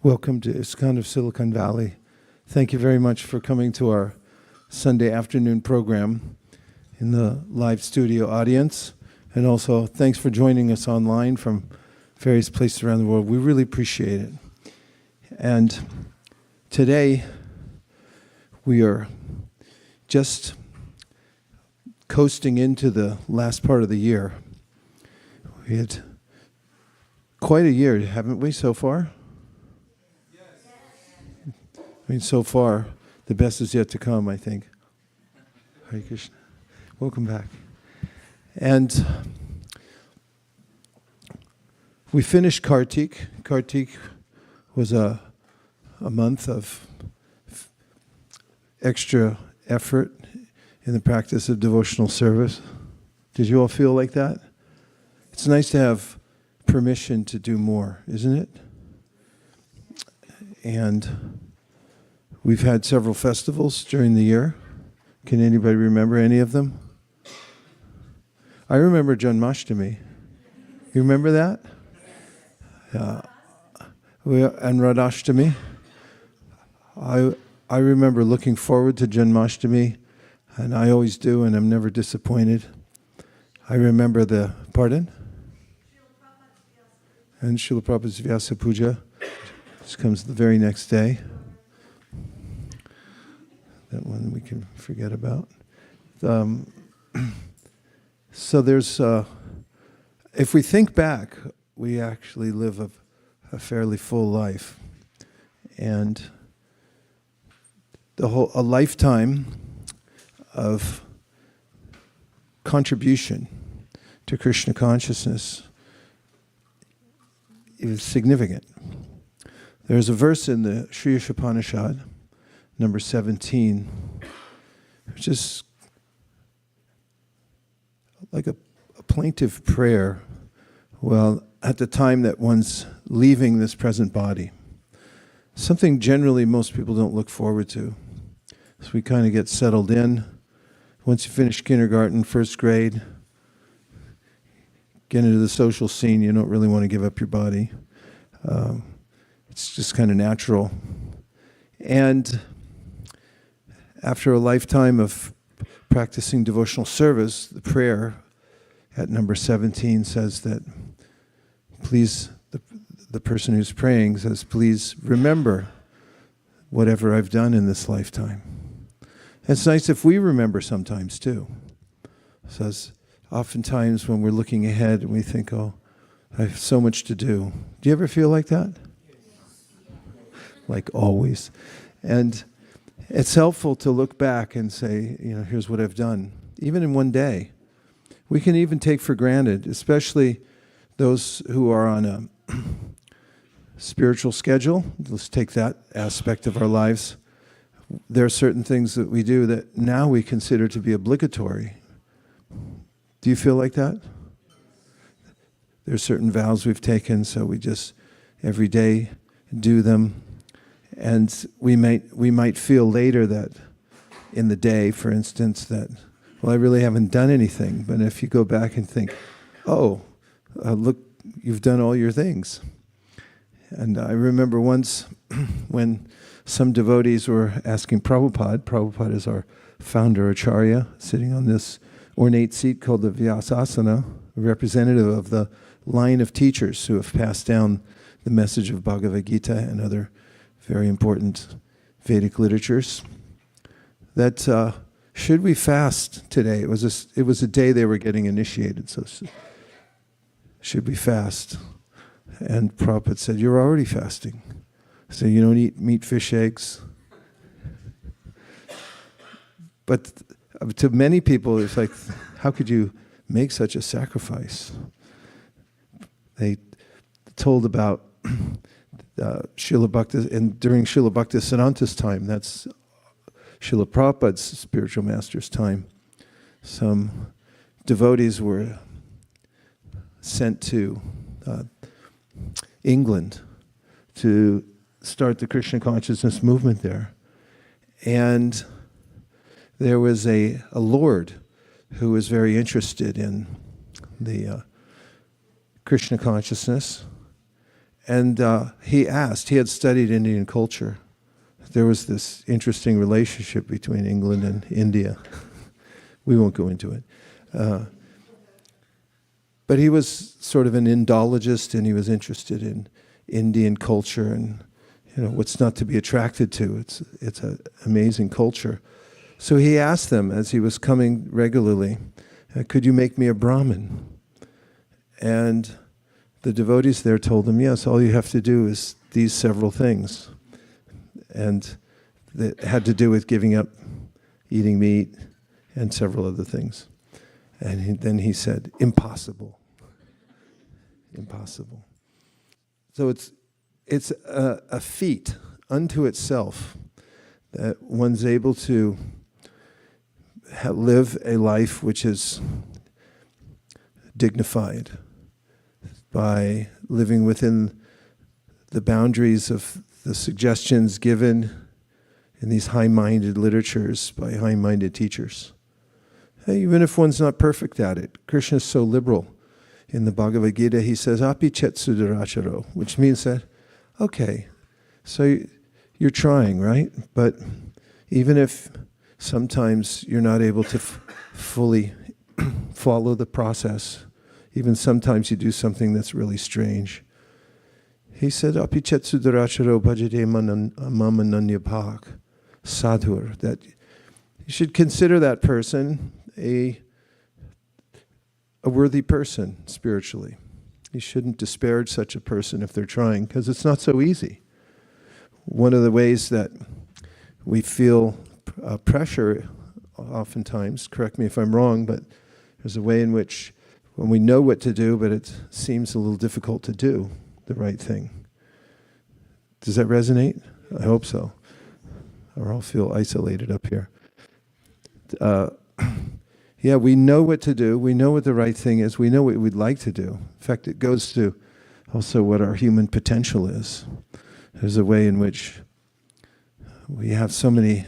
Welcome to ISKCON of Silicon Valley. Thank you very much for coming to our Sunday afternoon program in the live studio audience. And also, thanks for joining us online from various places around the world. We really appreciate it. And today, we are just coasting into the last part of the year. We had quite a year, haven't we, so far? I mean, so far, the best is yet to come, I think. Hare Kṛṣṇa. Welcome back. And we finished Kartik. Kartik was a month of extra effort in the practice of devotional service. Did you all feel like that? It's nice to have permission to do more, isn't it? And we've had several festivals during the year. Can anybody remember any of them? I remember Janmashtami. You remember that? And Radhashtami. I remember looking forward to Janmashtami, and I always do, and I'm never disappointed. I remember pardon? And Srila Prabhupada's Vyasa Puja. This comes the very next day. That one we can forget about. So there's, if we think back, we actually live a fairly full life. And a lifetime of contribution to Krishna consciousness is significant. There's a verse in the Sri Upanishad, number 17, which is like a plaintive prayer. Well, at the time that one's leaving this present body, something generally most people don't look forward to. So we kind of get settled in. Once you finish kindergarten, first grade, get into the social scene, you don't really want to give up your body. It's just kind of natural. And after a lifetime of practicing devotional service, the prayer at number 17 says that, please, the person who's praying says, please remember whatever I've done in this lifetime. It's nice if we remember sometimes too. It says, oftentimes when we're looking ahead and we think, oh, I have so much to do. Do you ever feel like that? Like always. And it's helpful to look back and say, here's what I've done. Even in one day. We can even take for granted, especially those who are on a spiritual schedule. Let's take that aspect of our lives. There are certain things that we do that now we consider to be obligatory. Do you feel like that? There are certain vows we've taken, so we just every day do them. And we might feel later that in the day, for instance, that, well, I really haven't done anything. But if you go back and think, look, you've done all your things. And I remember once when some devotees were asking Prabhupada is our founder Acharya, sitting on this ornate seat called the Vaiśeṣika, a representative of the line of teachers who have passed down the message of Bhagavad Gita and other very important Vedic literatures, that should we fast today? It was a day they were getting initiated, so should we fast? And Prabhupada said, you're already fasting. So you don't eat meat, fish, eggs. But to many people, it's like, how could you make such a sacrifice? They told about Srila Bhakti, and during Srila Bhaktisiddhanta's time, that's Srila Prabhupada's spiritual master's time, some devotees were sent to England to start the Krishna consciousness movement there. And there was a lord who was very interested in the Krishna consciousness. And he asked, he had studied Indian culture. There was this interesting relationship between England and India. We won't go into it. But he was sort of an Indologist, and he was interested in Indian culture and, what's not to be attracted to. It's an amazing culture. So he asked them as he was coming regularly, could you make me a Brahmin? And the devotees there told him, yes, all you have to do is these several things. And that had to do with giving up eating meat and several other things. And then he said, impossible. Impossible. So it's a feat unto itself that one's able to live a life which is dignified by living within the boundaries of the suggestions given in these high-minded literatures by high-minded teachers. Even if one's not perfect at it, Krishna is so liberal. In the Bhagavad Gita, he says, api chet sudaracharo, which means that, okay, so you're trying, right? But even if sometimes you're not able to fully follow the process, even sometimes you do something that's really strange. He said, api chet sudaracharo bhajate mamananyapak, sadhur, that you should consider that person a worthy person spiritually. You shouldn't disparage such a person if they're trying, because it's not so easy. One of the ways that we feel pressure oftentimes, correct me if I'm wrong, but there's a way in which when we know what to do, but it seems a little difficult to do the right thing. Does that resonate? I hope so. Or I'll feel isolated up here. Yeah, we know what to do. We know what the right thing is. We know what we'd like to do. In fact, it goes to also what our human potential is. There's a way in which we have so many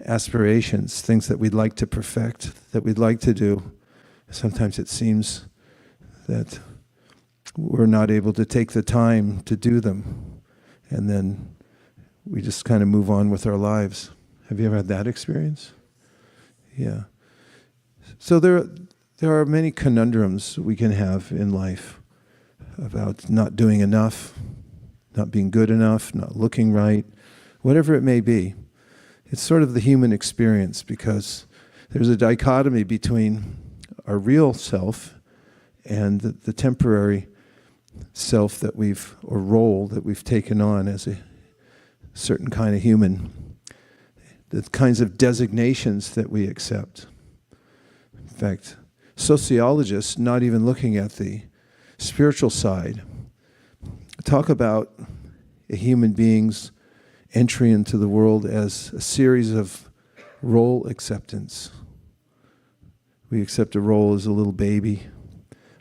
aspirations, things that we'd like to perfect, that we'd like to do. Sometimes it seems that we're not able to take the time to do them. And then we just kind of move on with our lives. Have you ever had that experience? Yeah. So there are many conundrums we can have in life about not doing enough, not being good enough, not looking right, whatever it may be. It's sort of the human experience, because there's a dichotomy between our real self and the temporary self that or role that we've taken on as a certain kind of human, the kinds of designations that we accept. In fact, sociologists, not even looking at the spiritual side, talk about a human being's entry into the world as a series of role acceptance. We accept a role as a little baby,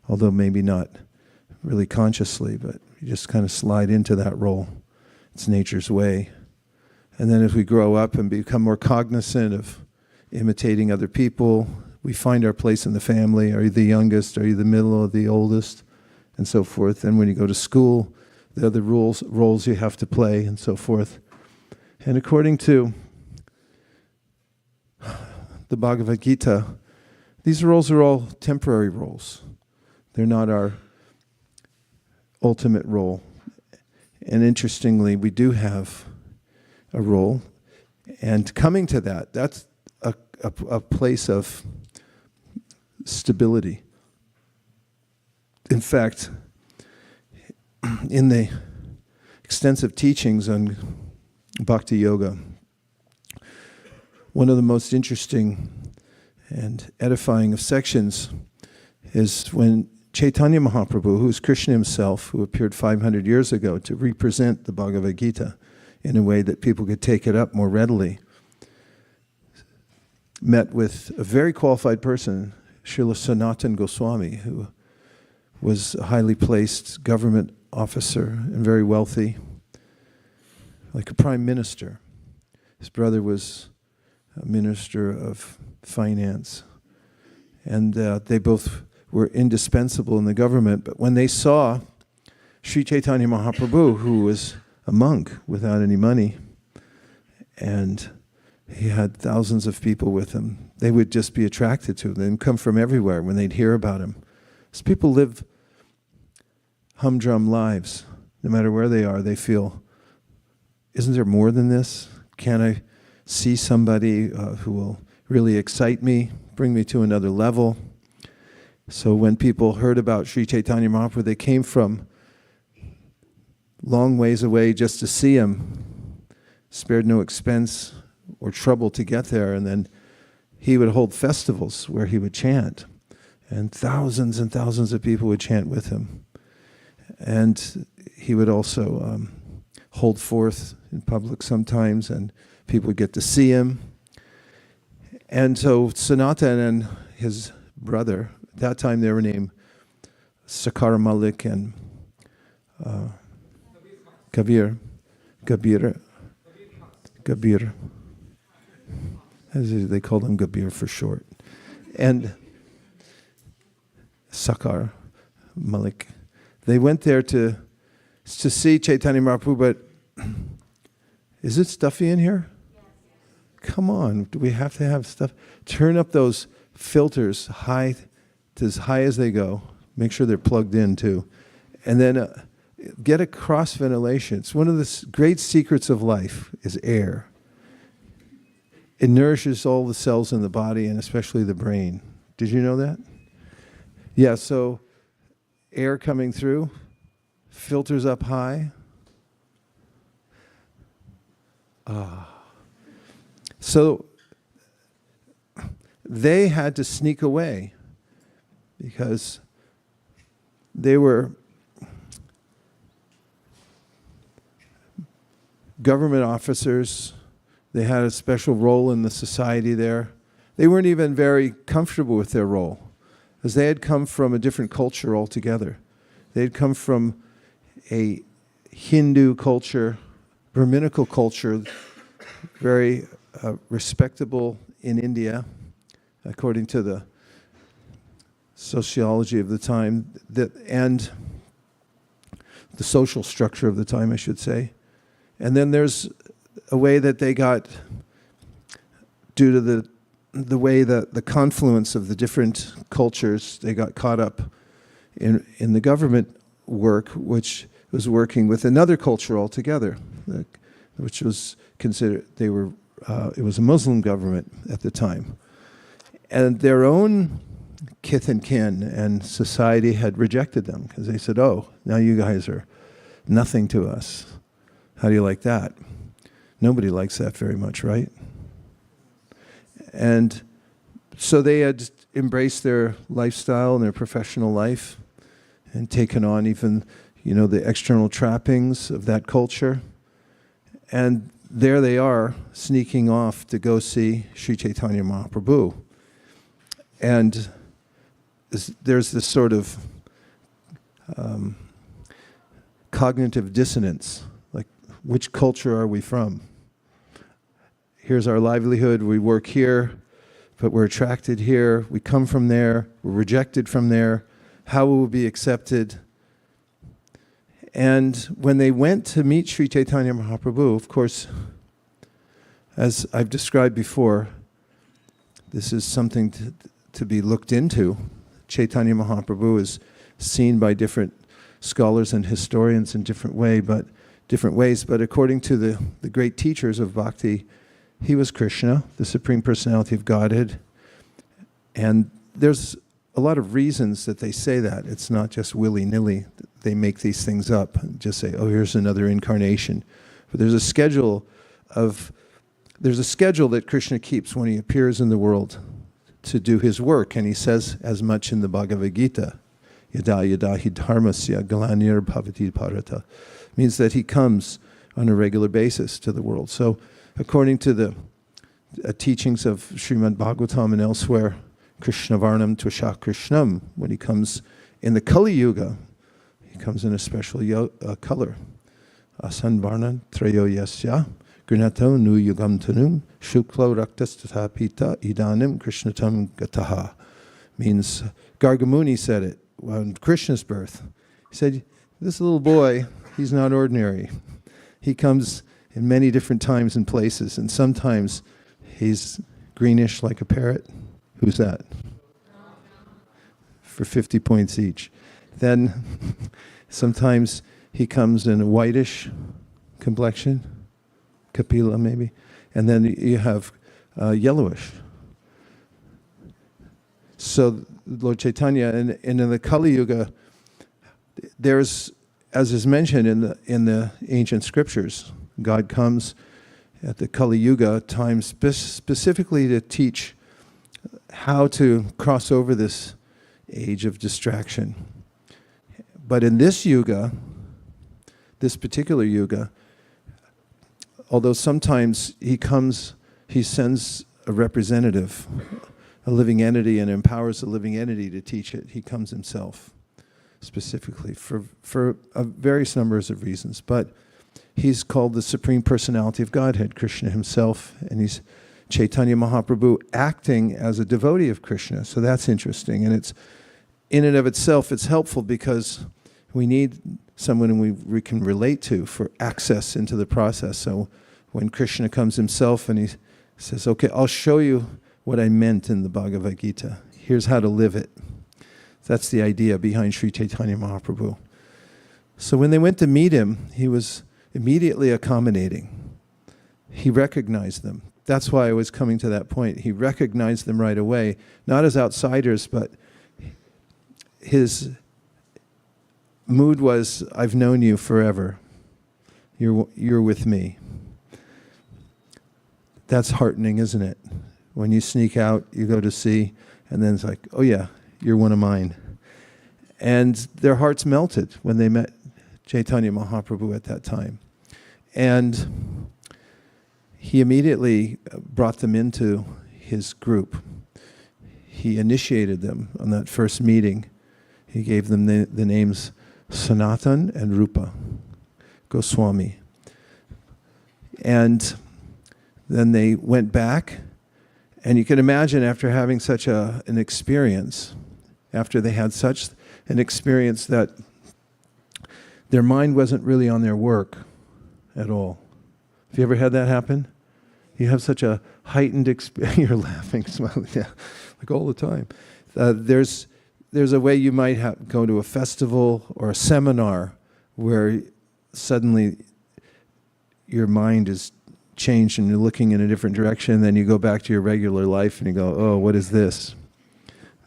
although maybe not really consciously, but you just kind of slide into that role. It's nature's way. And then as we grow up and become more cognizant of imitating other people, we find our place in the family. Are you the youngest? Are you the middle or the oldest? And so forth. And when you go to school, the other roles you have to play and so forth. And according to the Bhagavad Gita, these roles are all temporary roles. They're not our ultimate role. And interestingly, we do have a role. And coming to that, that's a place of stability. In fact, in the extensive teachings on Bhakti Yoga, one of the most interesting and edifying of sections is when Chaitanya Mahaprabhu, who's Krishna himself, who appeared 500 years ago to represent the Bhagavad Gita in a way that people could take it up more readily, met with a very qualified person, Srila Sanatana Goswami, who was a highly placed government officer and very wealthy, like a prime minister. His brother was a minister of finance. And they both were indispensable in the government. But when they saw Sri Chaitanya Mahaprabhu, who was a monk without any money, and he had thousands of people with him. They would just be attracted to him. They'd come from everywhere when they'd hear about him. These people live humdrum lives. No matter where they are, they feel, isn't there more than this? Can I see somebody who will really excite me, bring me to another level? So when people heard about Sri Chaitanya Mahaprabhu, they came from long ways away just to see him, spared no expense or trouble to get there, and then he would hold festivals where he would chant, and thousands of people would chant with him. And he would also hold forth in public sometimes, and people would get to see him. And so Sanatan and his brother, at that time they were named Sakar Malik and Kabir. As they called him Kabir for short. And Sakar Malik. They went there to see Chaitanya Mahaprabhu, but is it stuffy in here? Come on, do we have to have stuff? Turn up those filters high, to as high as they go. Make sure they're plugged in too. And then get a cross ventilation. It's one of the great secrets of life is air. It nourishes all the cells in the body and especially the brain. Did you know that? Yeah, so air coming through, filters up high. So they had to sneak away because they were government officers. They had a special role in the society there. They weren't even very comfortable with their role, because they had come from a different culture altogether. They had come from a Hindu culture, Brahminical culture, very respectable in India, according to the sociology of the time, and the social structure of the time, I should say. And then there's a way that they got, due to the way that the confluence of the different cultures, they got caught up in the government work, which was working with another culture altogether, which was considered, it was a Muslim government at the time. And their own kith and kin and society had rejected them, because they said, oh, now you guys are nothing to us. How do you like that? Nobody likes that very much, right? And so they had embraced their lifestyle and their professional life and taken on even, the external trappings of that culture. And there they are, sneaking off to go see Sri Chaitanya Mahaprabhu. And there's this sort of cognitive dissonance. Like, which culture are we from? Here's our livelihood, we work here, but we're attracted here, we come from there, we're rejected from there, how will we be accepted? And when they went to meet Sri Chaitanya Mahaprabhu, of course, as I've described before, this is something to be looked into. Chaitanya Mahaprabhu is seen by different scholars and historians in different ways, but according to the great teachers of bhakti, he was Krishna, the Supreme Personality of Godhead. And there's a lot of reasons that they say that. It's not just willy-nilly. They make these things up and just say, oh, here's another incarnation. But there's a schedule that Krishna keeps when he appears in the world to do his work. And he says as much in the Bhagavad Gita, yada yada hi dharmasya galanir bhavati bharata. Means that he comes on a regular basis to the world. So according to the teachings of Srimad Bhagavatam and elsewhere, Krishna Varnam Tvasha Krishnam, when he comes in the Kali Yuga, he comes in a special color. Asan Varna Trayo Yasya Grinato Nu Yugam Tanum Shuklo Raktas Tatapita Idanim Krishnatam Gataha. Means, Gargamuni said it on Krishna's birth. He said, this little boy, he's not ordinary. He comes in many different times and places, and sometimes he's greenish like a parrot. Who's that? For 50 points each. Then sometimes he comes in a whitish complexion, kapila maybe, and then you have yellowish. So Lord Chaitanya, and in the Kali Yuga, there's, as is mentioned in the ancient scriptures, God comes at the Kali Yuga time specifically to teach how to cross over this age of distraction. But in this yuga, this particular yuga, although sometimes he sends a representative, a living entity, and empowers the living entity to teach it, he comes himself specifically for various numbers of reasons. But he's called the Supreme Personality of Godhead, Krishna himself, and he's Chaitanya Mahaprabhu acting as a devotee of Krishna. So that's interesting. And it's, in and of itself, it's helpful because we need someone we can relate to for access into the process. So when Krishna comes himself and he says, okay, I'll show you what I meant in the Bhagavad Gita. Here's how to live it. That's the idea behind Sri Chaitanya Mahaprabhu. So when they went to meet him, he was immediately accommodating. He recognized them. That's why I was coming to that point. He recognized them right away, not as outsiders, but his mood was, I've known you forever. You're with me. That's heartening, isn't it? When you sneak out, you go to see, and then it's like, oh yeah, you're one of mine. And their hearts melted when they met Chaitanya Mahaprabhu at that time. And he immediately brought them into his group. He initiated them on that first meeting. He gave them the names Sanatan and Rupa Goswami. And then they went back, and you can imagine after having such an experience, after they had such an experience that their mind wasn't really on their work at all. Have you ever had that happen? You have such a heightened experience. You're laughing, smiling, yeah, like all the time. There's a way you might go to a festival or a seminar where suddenly your mind is changed and you're looking in a different direction, then you go back to your regular life and you go, oh, what is this?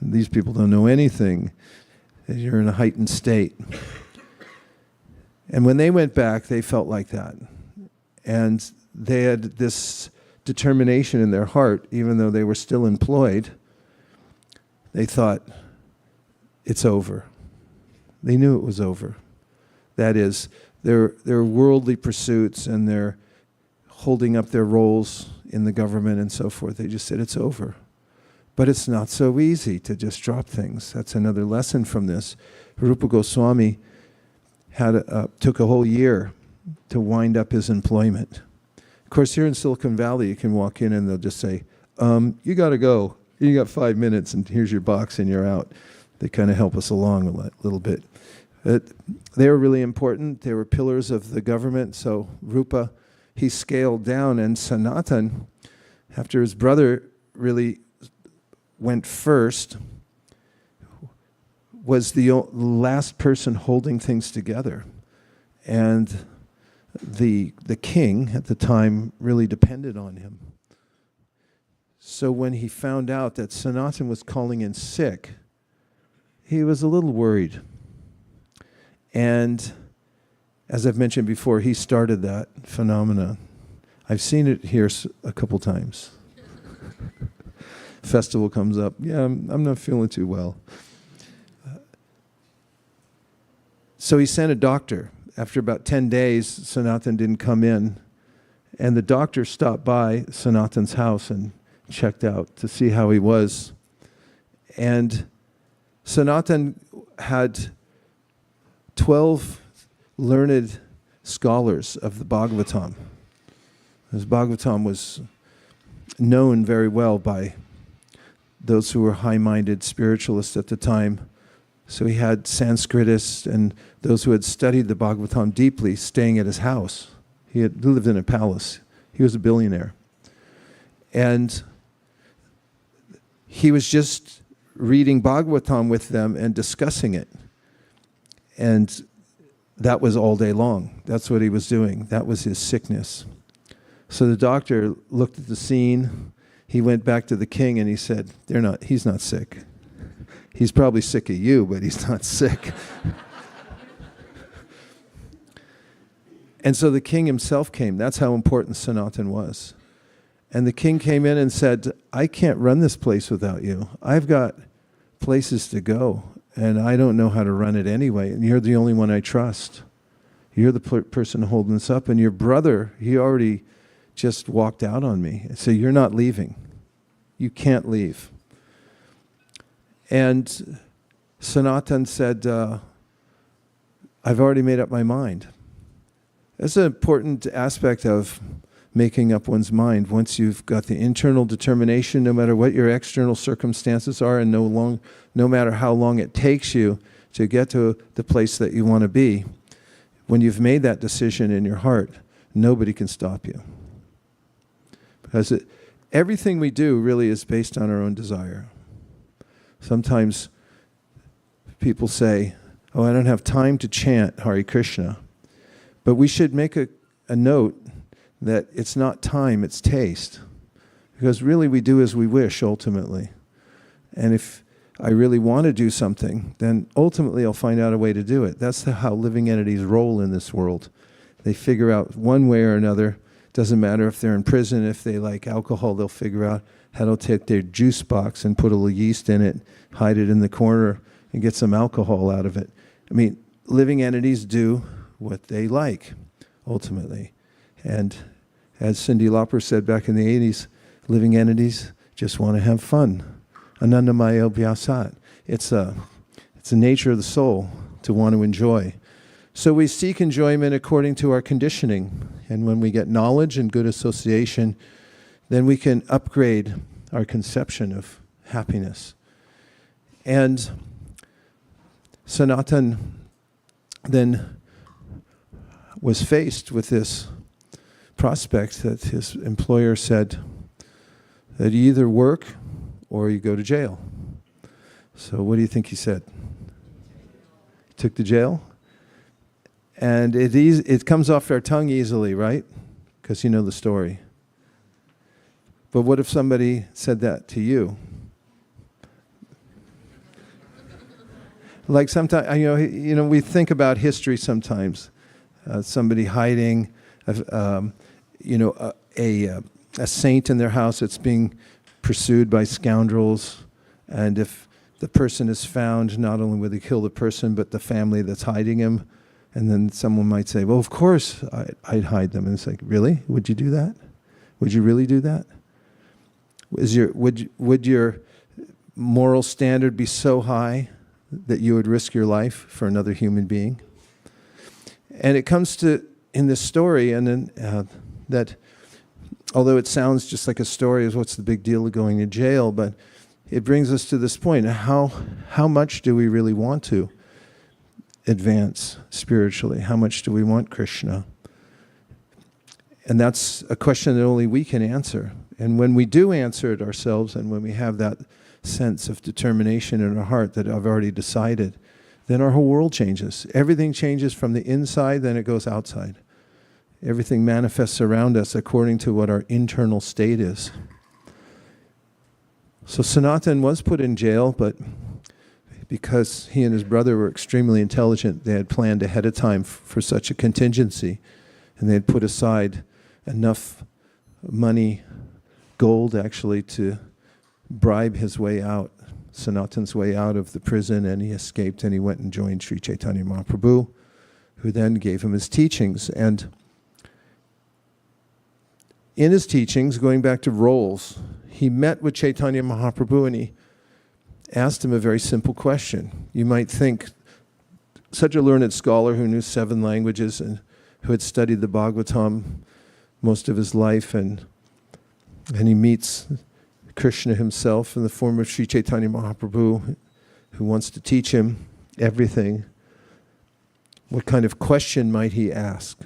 These people don't know anything. You're in a heightened state. And when they went back, they felt like that. And they had this determination in their heart, even though they were still employed, they thought, it's over. They knew it was over. That is, their worldly pursuits and their holding up their roles in the government and so forth, they just said it's over. But it's not so easy to just drop things. That's another lesson from this. Rupa Goswami took a whole year to wind up his employment. Of course, here in Silicon Valley, you can walk in and they'll just say, you got to go. You got 5 minutes and here's your box and you're out. They kind of help us along a little bit. They were really important. They were pillars of the government. So Rupa, he scaled down, and Sanatan, after his brother really went first, was the last person holding things together. And the king at the time really depended on him. So when he found out that Sanatan was calling in sick, he was a little worried. And as I've mentioned before, he started that phenomena. I've seen it here a couple times. Festival comes up. Yeah, I'm not feeling too well. So he sent a doctor. After about 10 days, Sanatan didn't come in. And the doctor stopped by Sanatan's house and checked out to see how he was. And Sanatan had 12 learned scholars of the Bhagavatam. His Bhagavatam was known very well by those who were high-minded spiritualists at the time. So he had Sanskritists and those who had studied the Bhagavatam deeply staying at his house. He lived in a palace. He was a billionaire. And he was just reading Bhagavatam with them and discussing it. And that was all day long. That's what he was doing. That was his sickness. So the doctor looked at the scene. He went back to the king and he said, he's not sick. He's probably sick of you, but he's not sick. And so the king himself came. That's how important Sanatan was. And the king came in and said, I can't run this place without you. I've got places to go, and I don't know how to run it anyway, and you're the only one I trust. You're the person holding this up, and your brother, he already just walked out on me. So you're not leaving. You can't leave. And Sanatan said, I've already made up my mind. That's an important aspect of making up one's mind. Once you've got the internal determination, no matter what your external circumstances are, and no matter how long it takes you to get to the place that you want to be, when you've made that decision in your heart, nobody can stop you. Because everything we do really is based on our own desire. Sometimes people say, oh, I don't have time to chant Hare Krishna. But we should make a note that it's not time, it's taste. Because really we do as we wish, ultimately. And if I really want to do something, then ultimately I'll find out a way to do it. That's how living entities roll in this world. They figure out one way or another. Doesn't matter if they're in prison, if they like alcohol, they'll figure out how to take their juice box and put a little yeast in it, hide it in the corner, and get some alcohol out of it. I mean, living entities do what they like, ultimately. And as Cyndi Lauper said back in the 80s, living entities just want to have fun. Anandamaya Vyasat. It's the nature of the soul to want to enjoy. So we seek enjoyment according to our conditioning. And when we get knowledge and good association, then we can upgrade our conception of happiness. And Sanatan then was faced with this prospect that his employer said that you either work or you go to jail. So what do you think he said? He took the jail? And it comes off our tongue easily, right? Because you know the story. But what if somebody said that to you? Like sometimes, we think about history sometimes. Somebody hiding, a saint in their house that's being pursued by scoundrels, and if the person is found, not only will they kill the person, but the family that's hiding him, and then someone might say, well, of course I'd hide them. And it's like, really? Would you do that? Would you really do that? Would your moral standard be so high that you would risk your life for another human being? And it comes to, in this story, and then that, although it sounds just like a story of what's the big deal of going to jail, but it brings us to this point. How much do we really want to advance spiritually? How much do we want Krishna? And that's a question that only we can answer. And when we do answer it ourselves, and when we have that sense of determination in our heart that I've already decided, then our whole world changes. Everything changes from the inside, then it goes outside. Everything manifests around us according to what our internal state is. So Sanatan was put in jail, but because he and his brother were extremely intelligent, they had planned ahead of time for such a contingency, and they had put aside enough money, gold actually, to bribe his way out, Sanatan's way out of the prison, and he escaped and he went and joined Sri Chaitanya Mahaprabhu, who then gave him his teachings. And in his teachings, going back to roles, he met with Chaitanya Mahaprabhu and he asked him a very simple question. You might think, such a learned scholar who knew 7 languages and who had studied the Bhagavatam most of his life, and he meets Krishna himself in the form of Sri Chaitanya Mahaprabhu, who wants to teach him everything, what kind of question might he ask?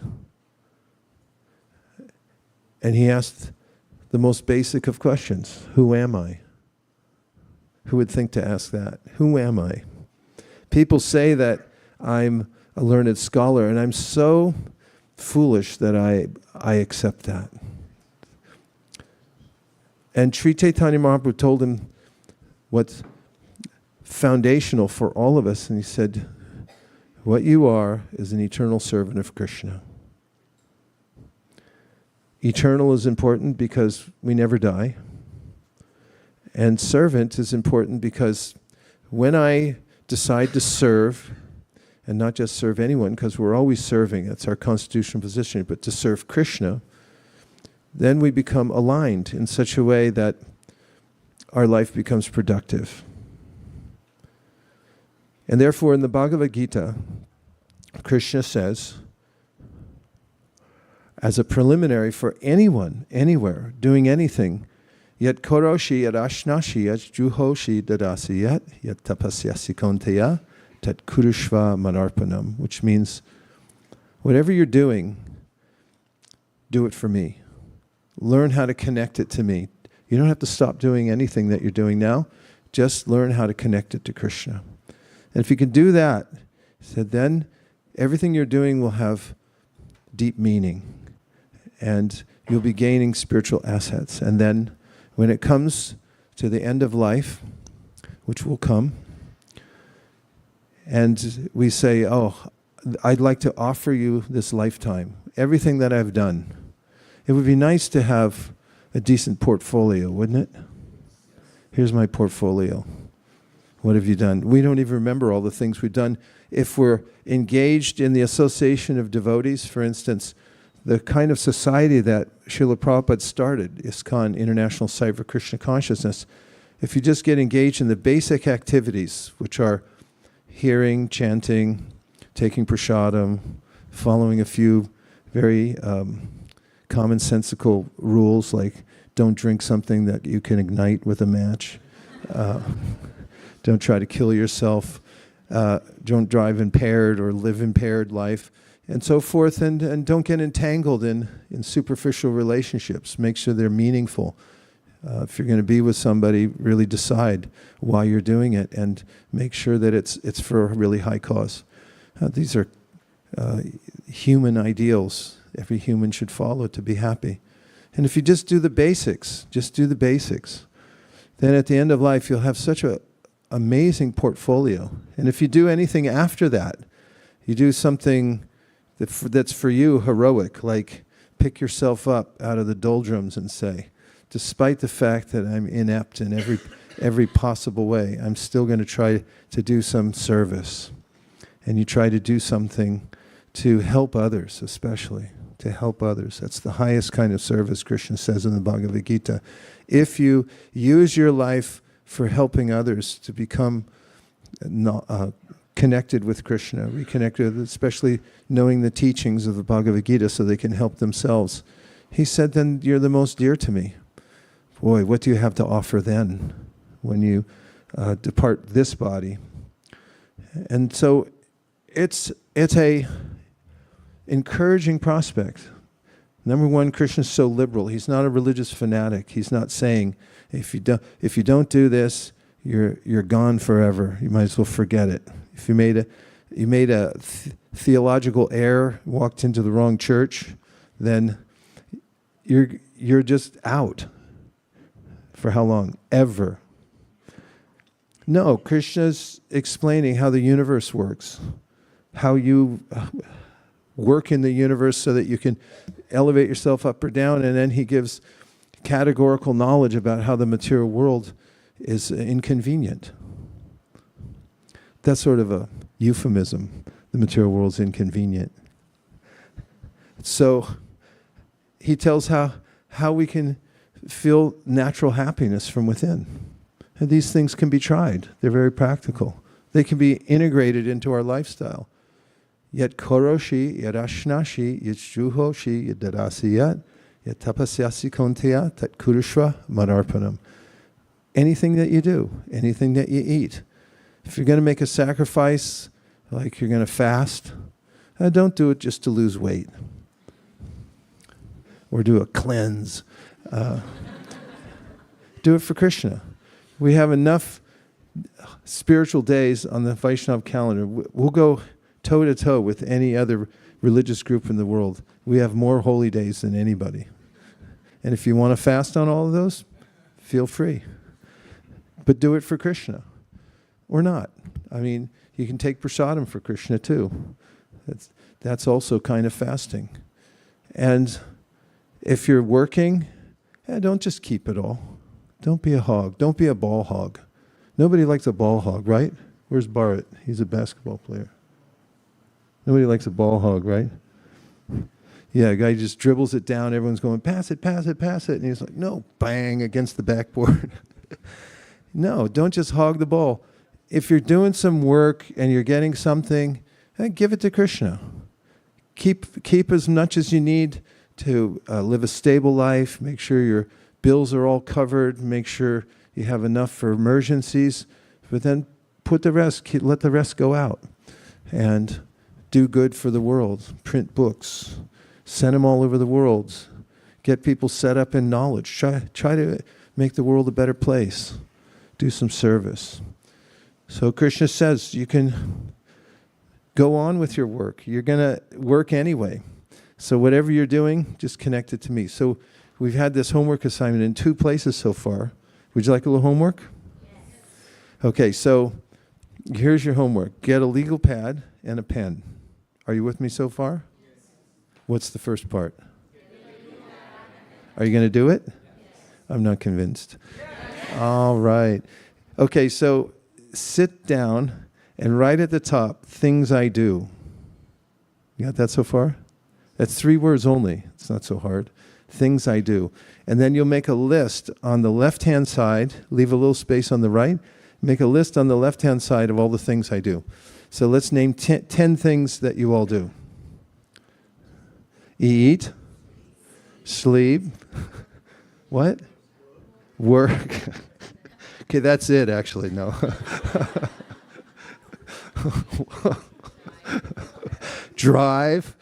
And he asked the most basic of questions. Who am I? Who would think to ask that? Who am I? People say that I'm a learned scholar, and I'm so foolish that I accept that. And Sri Chaitanya Mahaprabhu told him what's foundational for all of us, and he said, what you are is an eternal servant of Krishna. Eternal is important because we never die. And servant is important because when I decide to serve, and not just serve anyone, because we're always serving, that's our constitutional position, but to serve Krishna, then we become aligned in such a way that our life becomes productive. And therefore in the Bhagavad Gita, Krishna says, as a preliminary for anyone, anywhere, doing anything, yet koroshi yat ashnashi yat juhoshi dadasi yat tapasyasi konteya tat kurushva manarpanam, which means whatever you're doing, do it for me. Learn how to connect it to me. You don't have to stop doing anything that you're doing now. Just learn how to connect it to Krishna. And if you can do that, he said, then everything you're doing will have deep meaning. And you'll be gaining spiritual assets. And then when it comes to the end of life, which will come, and we say, oh, I'd like to offer you this lifetime, everything that I've done. It would be nice to have a decent portfolio, wouldn't it? Here's my portfolio. What have you done? We don't even remember all the things we've done. If we're engaged in the association of devotees, for instance, the kind of society that Srila Prabhupada started, ISKCON, International Site for Krishna Consciousness, if you just get engaged in the basic activities, which are hearing, chanting, taking prasadam, following a few very commonsensical rules like don't drink something that you can ignite with a match, don't try to kill yourself, don't drive impaired or live impaired life, and so forth, and don't get entangled in superficial relationships. Make sure they're meaningful. If you're going to be with somebody, really decide why you're doing it and make sure that it's for a really high cause. These are human ideals every human should follow to be happy. And if you just do the basics, then at the end of life you'll have such an amazing portfolio. And if you do anything after that, you do something that's for you heroic, like pick yourself up out of the doldrums and say, despite the fact that I'm inept in every possible way, I'm still going to try to do some service. And you try to do something to help others, especially to help others. That's the highest kind of service, Krishna says in the Bhagavad Gita. If you use your life for helping others to become connected with Krishna, reconnected, especially knowing the teachings of the Bhagavad Gita so they can help themselves, he said, then you're the most dear to me. Boy, what do you have to offer then when you depart this body? And so it's a encouraging prospect. Number one, Krishna's so liberal. He's not a religious fanatic. He's not saying, if you don't do this, you're gone forever. You might as well forget it. If you made a theological error, walked into the wrong church, then you're just out. For how long? Ever. No, Krishna's explaining how the universe works, how you work in the universe so that you can elevate yourself up or down, and then he gives categorical knowledge about how the material world is inconvenient. That's sort of a euphemism. The material world's inconvenient. So he tells how we can feel natural happiness from within. And these things can be tried. They're very practical. They can be integrated into our lifestyle. Yet koroshi, yet ashnashi, yet juhoshi, yet dadasi yet tapasyasi konteya, tat kurushva manarpanam. Anything that you do, anything that you eat, If you're going to make a sacrifice, like you're going to fast, don't do it just to lose weight or do a cleanse. Do it for Krishna. We have enough spiritual days on the Vaishnava calendar. We'll go toe to toe with any other religious group in the world. We have more holy days than anybody. And if you want to fast on all of those, feel free. But do it for Krishna. Or not. I mean, you can take prasadam for Krishna too. That's also kind of fasting. And if you're working, don't just keep it all. Don't be a hog. Don't be a ball hog. Nobody likes a ball hog, right? Where's Bharat? He's a basketball player. Nobody likes a ball hog, right? Yeah, a guy just dribbles it down. Everyone's going, pass it, pass it, pass it. And he's like, no, bang, against the backboard. No, don't just hog the ball. If you're doing some work and you're getting something, give it to Krishna. Keep as much as you need to live a stable life. Make sure your bills are all covered. Make sure you have enough for emergencies. But then put the rest, let the rest go out. And do good for the world. Print books. Send them all over the world. Get people set up in knowledge. Try to make the world a better place. Do some service. So Krishna says you can go on with your work. You're going to work anyway. So whatever you're doing, just connect it to me. So we've had this homework assignment in 2 places so far. Would you like a little homework? Yes. Okay, so here's your homework. Get a legal pad and a pen. Are you with me so far? Yes. What's the first part? Are you going to do it? Yes. I'm not convinced. Yes. All right. Okay, so sit down and write at the top, things I do. You got that so far? That's 3 words only. It's not so hard. Things I do. And then you'll make a list on the left-hand side, leave a little space on the right, make a list on the left-hand side of all the things I do. So let's name 10 things that you all do. Eat, sleep, what? Work. Okay, that's it actually, no. Drive,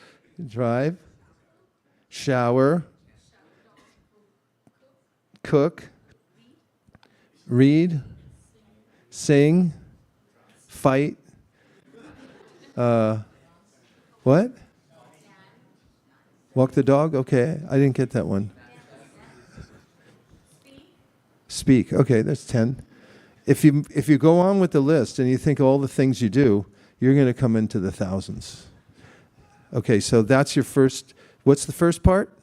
shower, cook, read, sing, fight, what? Walk the dog? Okay, I didn't get that one. Speak. Okay, that's 10. If you go on with the list and you think of all the things you do, you're going to come into the thousands. Okay, so that's your first. What's the first part?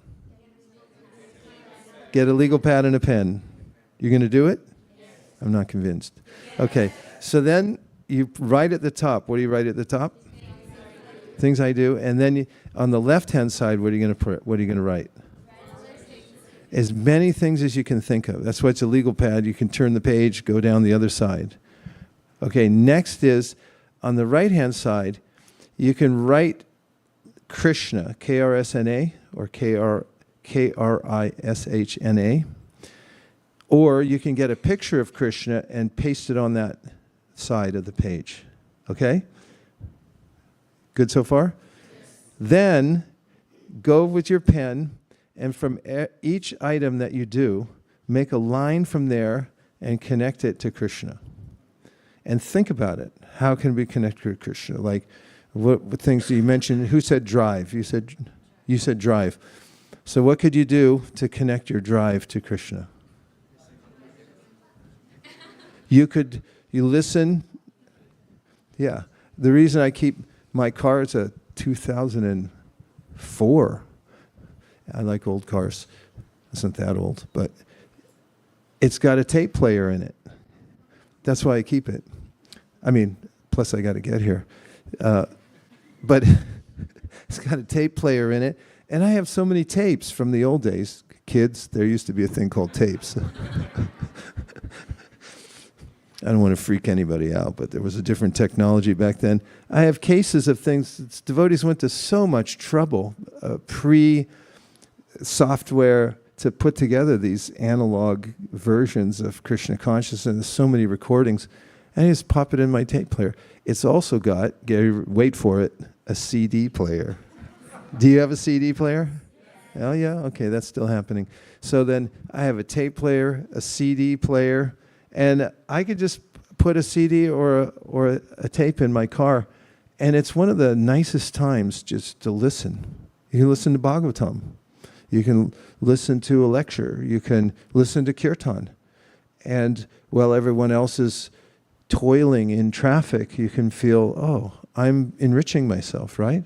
Get a legal pad and a pen. You're going to do it? I'm not convinced. Okay, so then you write at the top. What do you write at the top? Things I do. And then on the left-hand side, what are you going to put? What are you going to write? As many things as you can think of. That's why it's a legal pad. You can turn the page, go down the other side. Okay, next is on the right-hand side, you can write Krishna, K-R-S-N-A, or K-R-I-S-H-N-A. Or you can get a picture of Krishna and paste it on that side of the page. Okay? Good so far? Yes. Then go with your pen, and from each item that you do, make a line from there and connect it to Krishna. And think about it. How can we connect to Krishna? Like, what things do you mention? Who said drive? You said drive. So what could you do to connect your drive to Krishna? You listen. Yeah. The reason I keep my car, it's a 2004. I like old cars. It's not that old, but it's got a tape player in it. That's why I keep it. I mean, plus I got to get here. But it's got a tape player in it. And I have so many tapes from the old days. Kids, there used to be a thing called tapes. I don't want to freak anybody out, but there was a different technology back then. I have cases of things. Devotees went to so much trouble, pre-software, to put together these analog versions of Krishna consciousness. There's so many recordings. And I just pop it in my tape player. It's also got, wait for it, a CD player. Do you have a CD player? Oh yeah, okay, that's still happening. So then I have a tape player, a CD player, and I could just put a CD or a tape in my car, and it's one of the nicest times just to listen. You can listen to Bhagavatam. You can listen to a lecture. You can listen to kirtan. And while everyone else is toiling in traffic, you can feel, oh, I'm enriching myself, right?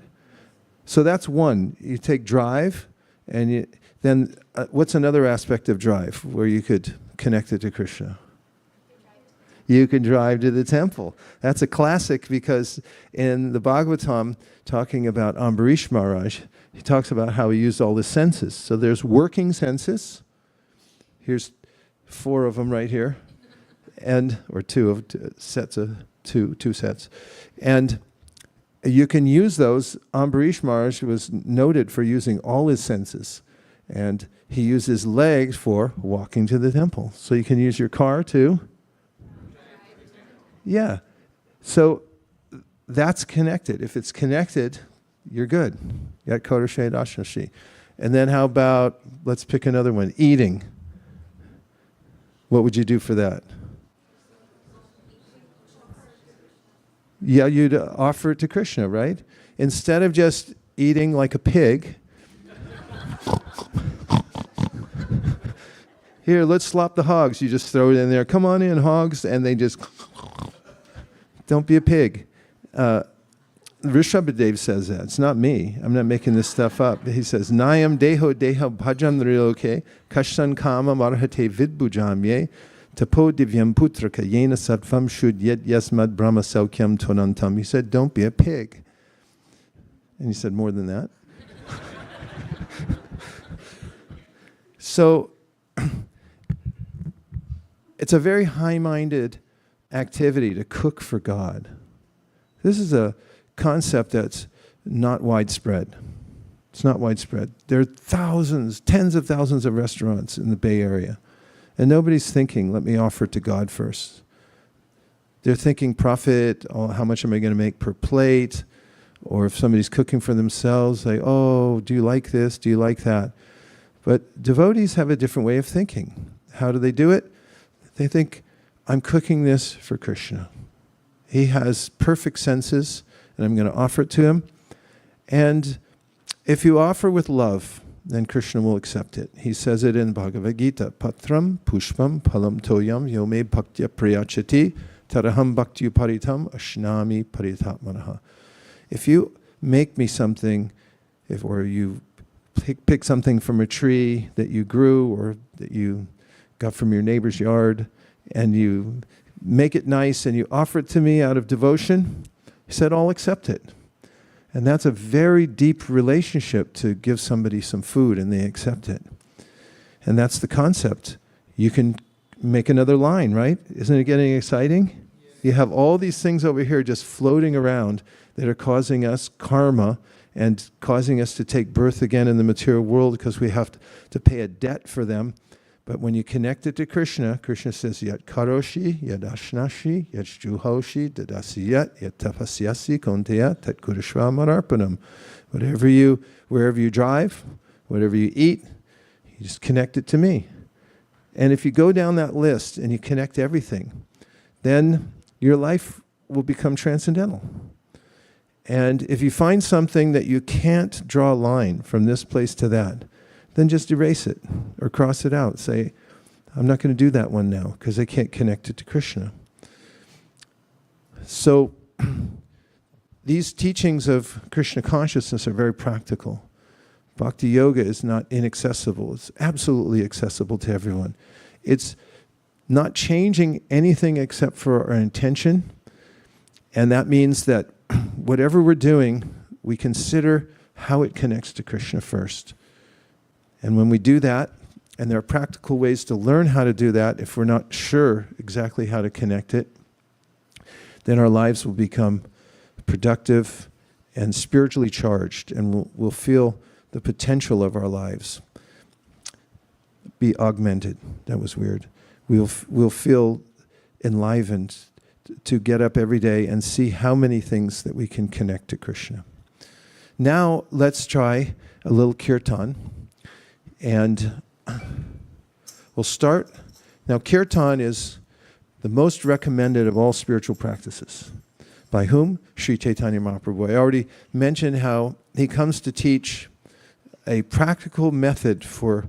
So that's one. You take drive, and then what's another aspect of drive where you could connect it to Krishna? You can drive to the temple. That's a classic, because in the Bhagavatam, talking about Ambarish Maharaj, he talks about how he used all the senses. So there's working senses. Here's 4 of them right here, or two sets. And you can use those. Ambarish Maharaj was noted for using all his senses. And he used his legs for walking to the temple. So you can use your car too. Yeah. So that's connected. If it's connected, you're good. You got Kodashe Dashnashi. And then how about, let's pick another one, eating. What would you do for that? Yeah, you'd offer it to Krishna, right? Instead of just eating like a pig, here, let's slop the hogs. You just throw it in there. Come on in, hogs. And they just, don't be a pig. Rishabhadev says that. It's not me. I'm not making this stuff up. He says, Nayam deho bhajan riloke, kashtan kama marhate vidbujam ye, tapo divyam putraka yena sattvam shud yet yasmad brahma saukyam tonantam. He said, don't be a pig. And he said more than that. So, it's a very high-minded activity to cook for God. This is a concept that's not widespread. It's not widespread. There are thousands, tens of thousands of restaurants in the Bay Area. And nobody's thinking, let me offer it to God first. They're thinking profit, oh, how much am I going to make per plate? Or if somebody's cooking for themselves, like, oh, do you like this? Do you like that? But devotees have a different way of thinking. How do they do it? They think, I'm cooking this for Krishna. He has perfect senses, and I'm going to offer it to him. And if you offer with love, then Krishna will accept it. He says it in Bhagavad Gita, Patram pushpam palam toyam yome bhaktya priyachati taraham bhakti paritam ashnami paritatmanaha. If you make me something, or you pick something from a tree that you grew or that you got from your neighbor's yard, and you make it nice and you offer it to me out of devotion, he said, I'll accept it. And that's a very deep relationship, to give somebody some food and they accept it. And that's the concept. You can make another line, right? Isn't it getting exciting? You have all these things over here just floating around that are causing us karma and causing us to take birth again in the material world, because we have to pay a debt for them. But when you connect it to Krishna, Krishna says, Yat karoshi, yat ashnashi, yat juhoshi, dadasiyat, yat tapasyasi, konteya, tat kurishva mararpanam. Wherever you drive, whatever you eat, you just connect it to me. And if you go down that list and you connect everything, then your life will become transcendental. And if you find something that you can't draw a line from this place to that, then just erase it or cross it out. Say, I'm not going to do that one now because I can't connect it to Krishna. So these teachings of Krishna consciousness are very practical. Bhakti yoga is not inaccessible. It's absolutely accessible to everyone. It's not changing anything except for our intention. And that means that whatever we're doing, we consider how it connects to Krishna first. And when we do that, and there are practical ways to learn how to do that if we're not sure exactly how to connect it, then our lives will become productive and spiritually charged, and we'll feel the potential of our lives be augmented. That was weird. We'll feel enlivened to get up every day and see how many things that we can connect to Krishna. Now let's try a little kirtan. And we'll start. Now kirtan is the most recommended of all spiritual practices. By whom? Sri Chaitanya Mahaprabhu. I already mentioned how he comes to teach a practical method for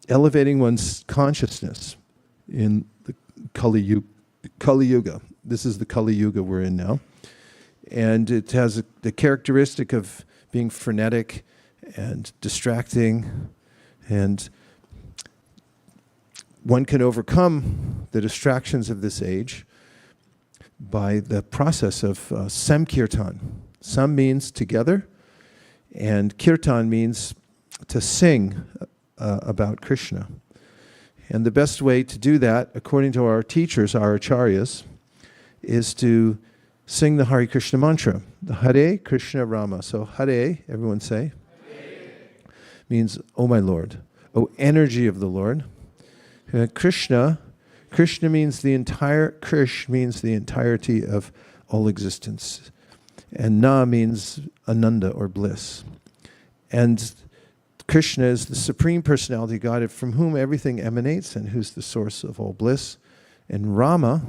elevating one's consciousness in the Kali Yuga. This is the Kali Yuga we're in now. And it has the characteristic of being frenetic and distracting, and one can overcome the distractions of this age by the process of Samkirtan. Sam means together, and Kirtan means to sing about Krishna. And the best way to do that, according to our teachers, our acharyas, is to sing the Hare Krishna mantra, the Hare Krishna Rama. So Hare, everyone say, Hare, means, oh my Lord, oh energy of the Lord. Krishna means the entire, Krish means the entirety of all existence. And Na means Ananda or bliss. And Krishna is the Supreme Personality of God from whom everything emanates and who's the source of all bliss. And Rama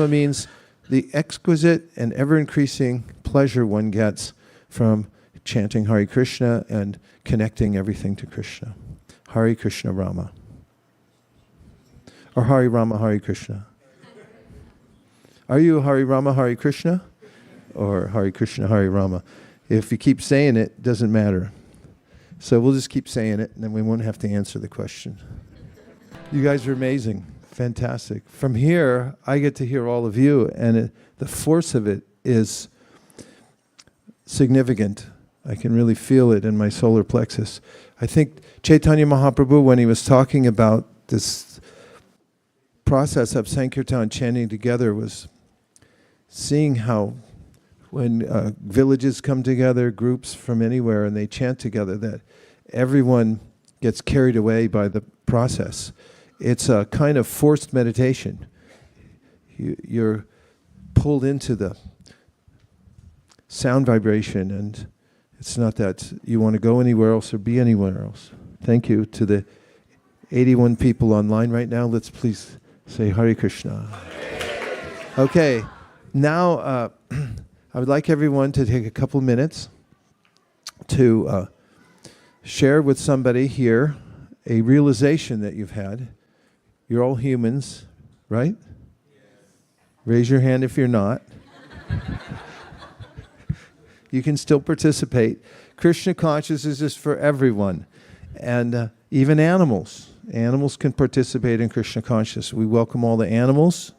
means the exquisite and ever-increasing pleasure one gets from chanting Hare Krishna and connecting everything to Krishna. Hare Krishna Rama. Or Hare Rama, Hare Krishna. Are you Hare Rama, Hare Krishna? Or Hare Krishna, Hare Rama? If you keep saying it, it doesn't matter. So we'll just keep saying it, and then we won't have to answer the question. You guys are amazing. Fantastic. From here, I get to hear all of you, and the force of it is significant. I can really feel it in my solar plexus. I think Chaitanya Mahaprabhu, when he was talking about this process of Sankirtan chanting together, was seeing how when villages come together, groups from anywhere, and they chant together, that everyone gets carried away by the process. It's a kind of forced meditation. You're pulled into the sound vibration, and it's not that you want to go anywhere else or be anywhere else. Thank you to the 81 people online right now. Let's please say Hare Krishna. Okay, now I would like everyone to take a couple minutes to share with somebody here a realization that you've had. You're all humans, right? Yes. Raise your hand if you're not. You can still participate. Krishna consciousness is for everyone. And even animals. Animals can participate in Krishna consciousness. We welcome all the animals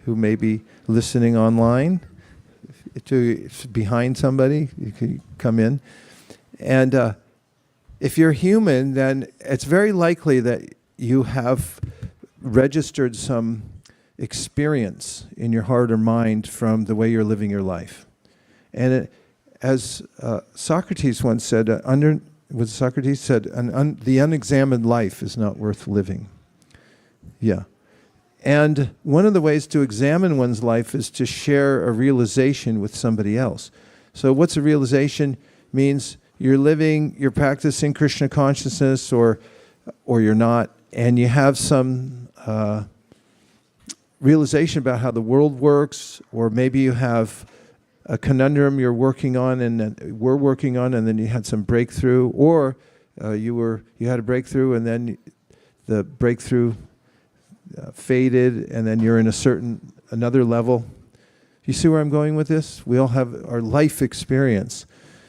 who may be listening online. If behind somebody, you can come in. And if you're human, then it's very likely that you have registered some experience in your heart or mind from the way you're living your life. And as Socrates once said, the unexamined life is not worth living. Yeah. And one of the ways to examine one's life is to share a realization with somebody else. So what's a realization? Means you're practicing Krishna consciousness or you're not, and you have some realization about how the world works, or maybe you have a conundrum you're working on and we're working on, and then you had some breakthrough, or you had a breakthrough and then the breakthrough faded, and then you're in another level. You see where I'm going with this? We all have our life experience.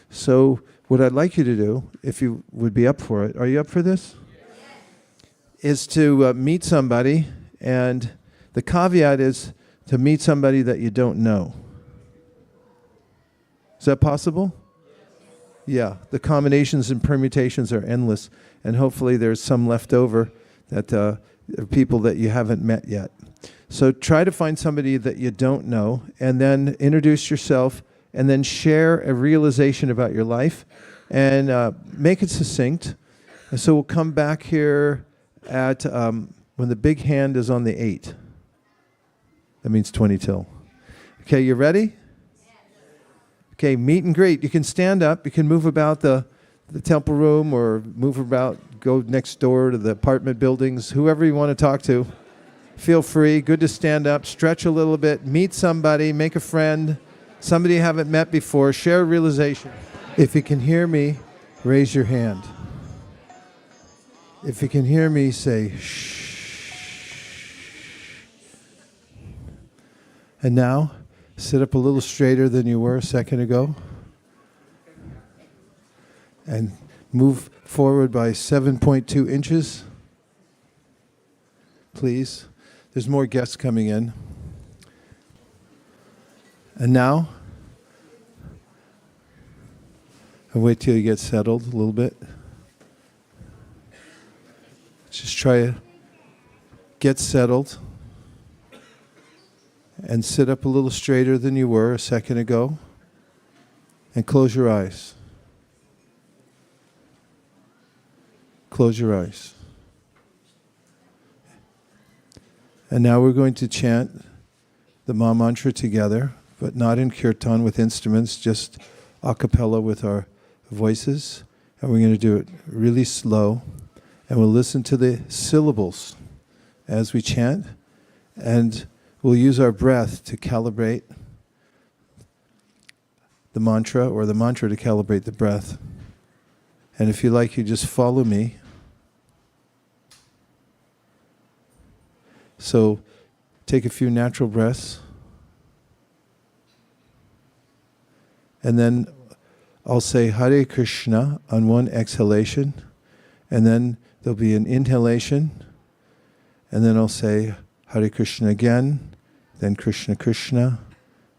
So what I'd like you to do, if you would be up for it, are you up for this? Is to meet somebody, and the caveat is to meet somebody that you don't know. Is that possible? Yeah, the combinations and permutations are endless, and hopefully there's some left over that are people that you haven't met yet. So try to find somebody that you don't know, and then introduce yourself, and then share a realization about your life, and make it succinct. And so we'll come back here at when the big hand is on the 8. That means 20 till. Okay, you ready? Okay, meet and greet. You can stand up. You can move about the temple room or move about, go next door to the apartment buildings, whoever you want to talk to. Feel free. Good to stand up, stretch a little bit, meet somebody, make a friend, somebody you haven't met before, share a realization. If you can hear me, raise your hand. If you can hear me, say shh. And now, sit up a little straighter than you were a second ago. And move forward by 7.2 inches. Please. There's more guests coming in. And now, I'll wait till you get settled a little bit. Just try to get settled and sit up a little straighter than you were a second ago. And close your eyes. Close your eyes. And now we're going to chant the Ma mantra together, but not in kirtan with instruments, just a cappella with our voices. And we're going to do it really slow. And we'll listen to the syllables as we chant. And we'll use our breath to calibrate the mantra, or the mantra to calibrate the breath. And if you like, you just follow me. So take a few natural breaths. And then I'll say Hare Krishna on one exhalation. And then there'll be an inhalation. And then I'll say Hare Krishna again. Then Krishna Krishna.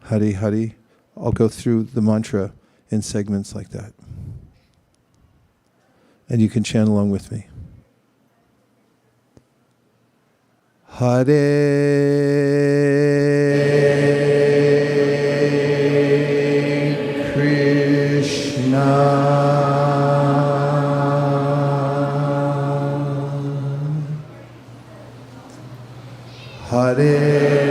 Hare Hare. I'll go through the mantra in segments like that. And you can chant along with me. Hare Krishna, Hare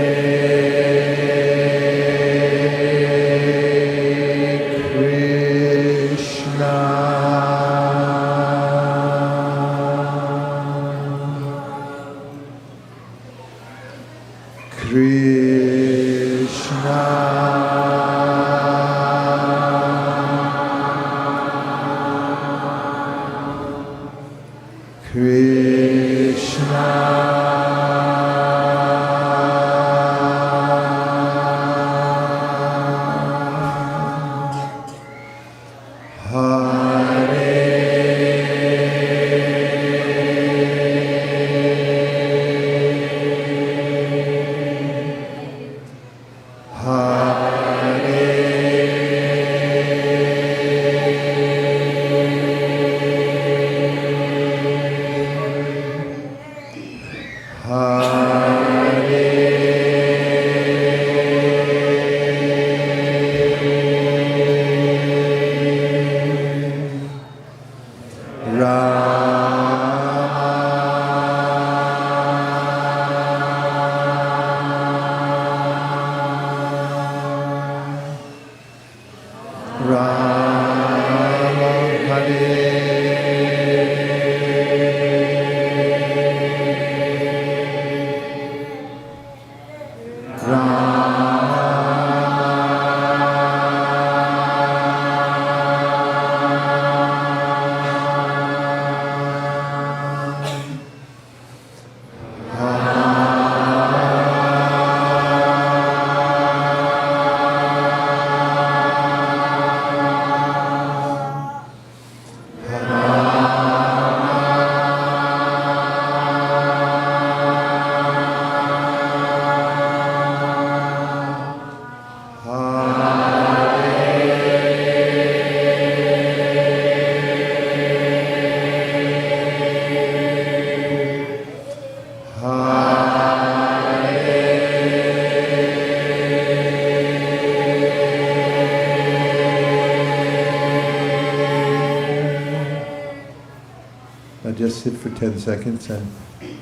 Just sit for 10 seconds and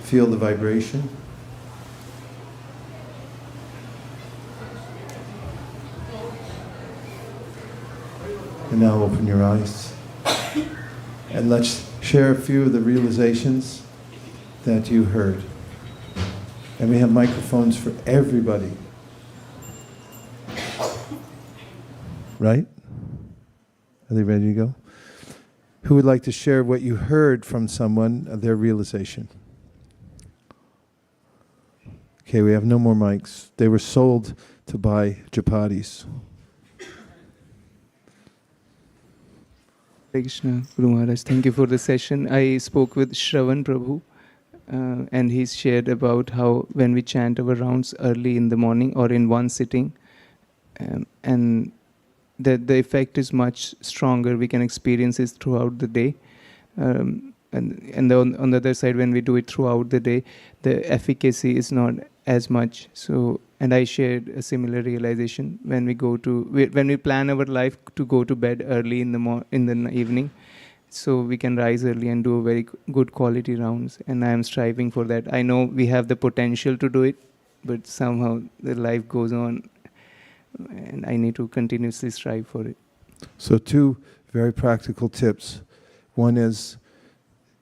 feel the vibration. And now open your eyes. And let's share a few of the realizations that you heard. And we have microphones for everybody. Right? Are they ready to go? Who would like to share what you heard from someone of their realization? Okay, we have no more mics. They were sold to buy chapatis. Kṛṣṇa, Guru Maharaj, thank you for the session. I spoke with Shravan Prabhu, and he's shared about how when we chant our rounds early in the morning or in one sitting, and that the effect is much stronger. We can experience it throughout the day. And on the other side, when we do it throughout the day, the efficacy is not as much. So, and I shared a similar realization when we plan our life to go to bed early in the evening, so we can rise early and do a very good quality rounds. And I am striving for that. I know we have the potential to do it, but somehow the life goes on, and I need to continuously strive for it. So 2 very practical tips. One is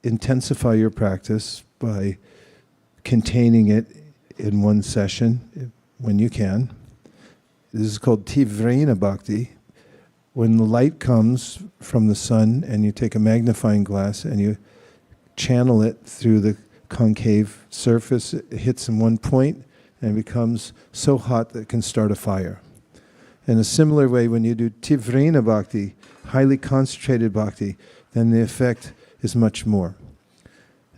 intensify your practice by containing it in one session when you can. This is called Tivrena Bhakti. When the light comes from the sun and you take a magnifying glass and you channel it through the concave surface, it hits in one point and it becomes so hot that it can start a fire. In a similar way, when you do Tivrena Bhakti, highly concentrated Bhakti, then the effect is much more.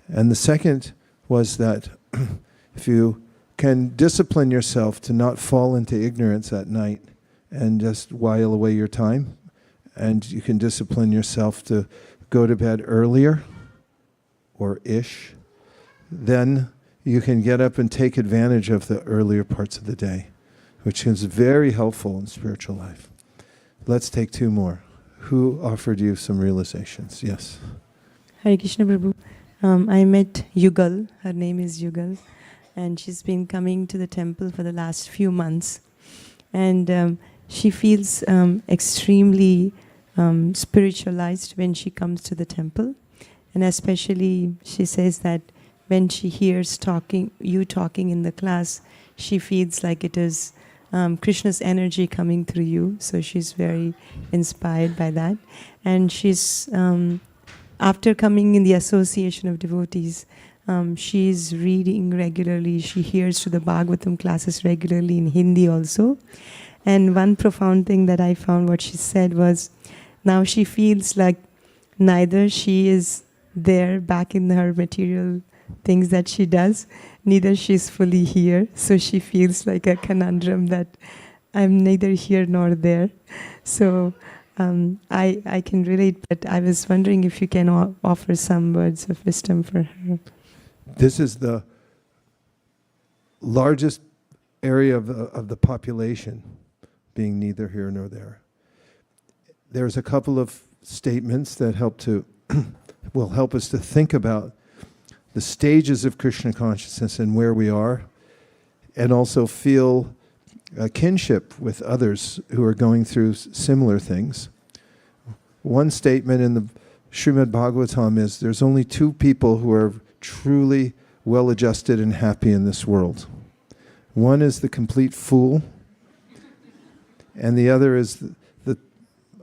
And the second was that if you can discipline yourself to not fall into ignorance at night and just while away your time, and you can discipline yourself to go to bed earlier or ish, then you can get up and take advantage of the earlier parts of the day, which is very helpful in spiritual life. Let's take 2 more. Who offered you some realizations? Yes. Hare Krishna Prabhu. I met Yugal. Her name is Yugal. And she's been coming to the temple for the last few months. And she feels extremely spiritualized when she comes to the temple. And especially she says that when she hears you talking in the class, she feels like it is Krishna's energy coming through you. So she's very inspired by that. And she's, after coming in the association of devotees, she's reading regularly. She hears to the Bhagavatam classes regularly in Hindi also. And one profound thing that I found what she said was, now she feels like neither she is there back in her material things that she does, neither she's fully here. So she feels like a conundrum that I'm neither here nor there. So I can relate, but I was wondering if you can offer some words of wisdom for her. This is the largest area of the population, being neither here nor there. There's a couple of statements that will help us to think about the stages of Krishna consciousness and where we are, and also feel a kinship with others who are going through similar things. One statement in the Srimad Bhagavatam is there's only 2 people who are truly well-adjusted and happy in this world. One is the complete fool, and the other is the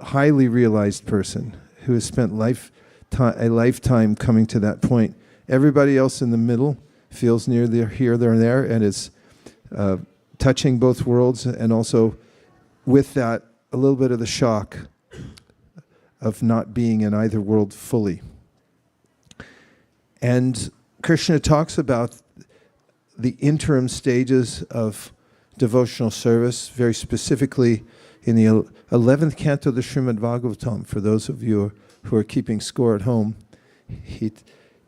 highly realized person who has spent a lifetime coming to that point. Everybody else in the middle feels near here, there, and is touching both worlds, and also with that, a little bit of the shock of not being in either world fully. And Krishna talks about the interim stages of devotional service, very specifically in the 11th canto of the Srimad Bhagavatam. For those of you who are keeping score at home, he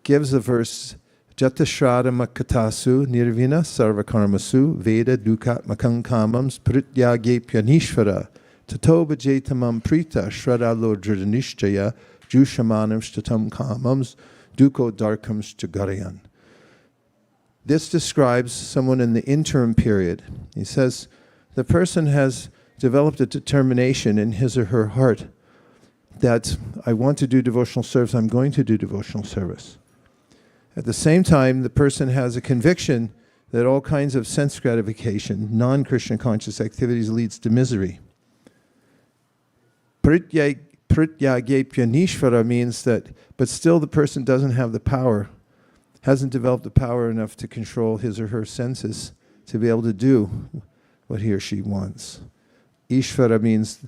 gives a verse, Jata Shraddha Makatasu Nirvina Sarvakarmasu Veda Dukatmakam Kamams Prityage Pyanishvara Tato Bhajetamam Prita Shraddalo Dridhanishchaya Jushamanam Shtatam Kamams Duko Darkam Shtagarayan. This describes someone in the interim period. He says the person has developed a determination in his or her heart that I want to do devotional service, I'm going to do devotional service. At the same time, the person has a conviction that all kinds of sense gratification, non-Krishna conscious activities leads to misery. Prityagepyanishvara means that, but still the person doesn't have the power, hasn't developed the power enough to control his or her senses to be able to do what he or she wants. Ishvara means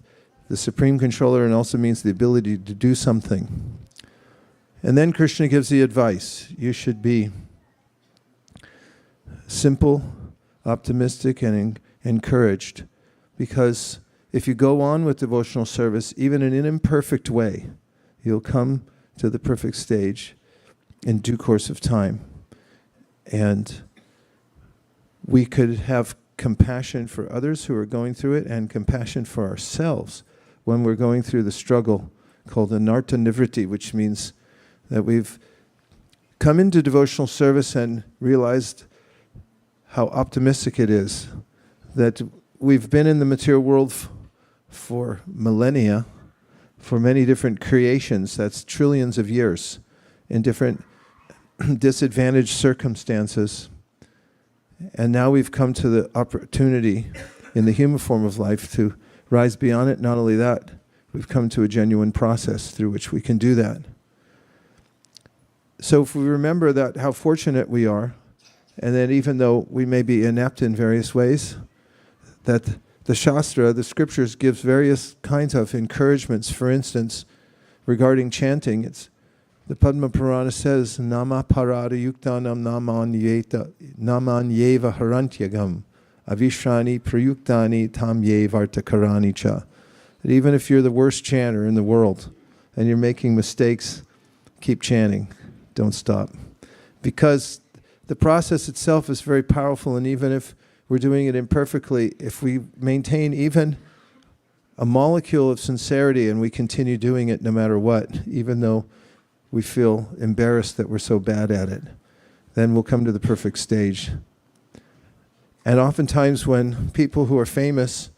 the supreme controller and also means the ability to do something. And then Krishna gives the advice. You should be simple, optimistic, and encouraged, because if you go on with devotional service, even in an imperfect way, you'll come to the perfect stage in due course of time. And we could have compassion for others who are going through it and compassion for ourselves when we're going through the struggle called anartha nivritti, which means that we've come into devotional service and realized how optimistic it is, that we've been in the material world for millennia, for many different creations, that's trillions of years, in different disadvantaged circumstances. And now we've come to the opportunity in the human form of life to rise beyond it. Not only that, we've come to a genuine process through which we can do that. So if we remember that, how fortunate we are, and that even though we may be inept in various ways, that the Shastra, the scriptures, gives various kinds of encouragements. For instance, regarding chanting, the Padma Purana says, Nama parada yuktanam naman yeva harantyagam avishrani prayuktani tam yevartakarani cha. That even if you're the worst chanter in the world and you're making mistakes, keep chanting. Don't stop. Because the process itself is very powerful, and even if we're doing it imperfectly, if we maintain even a molecule of sincerity and we continue doing it no matter what, even though we feel embarrassed that we're so bad at it, then we'll come to the perfect stage. And oftentimes when people who are famous,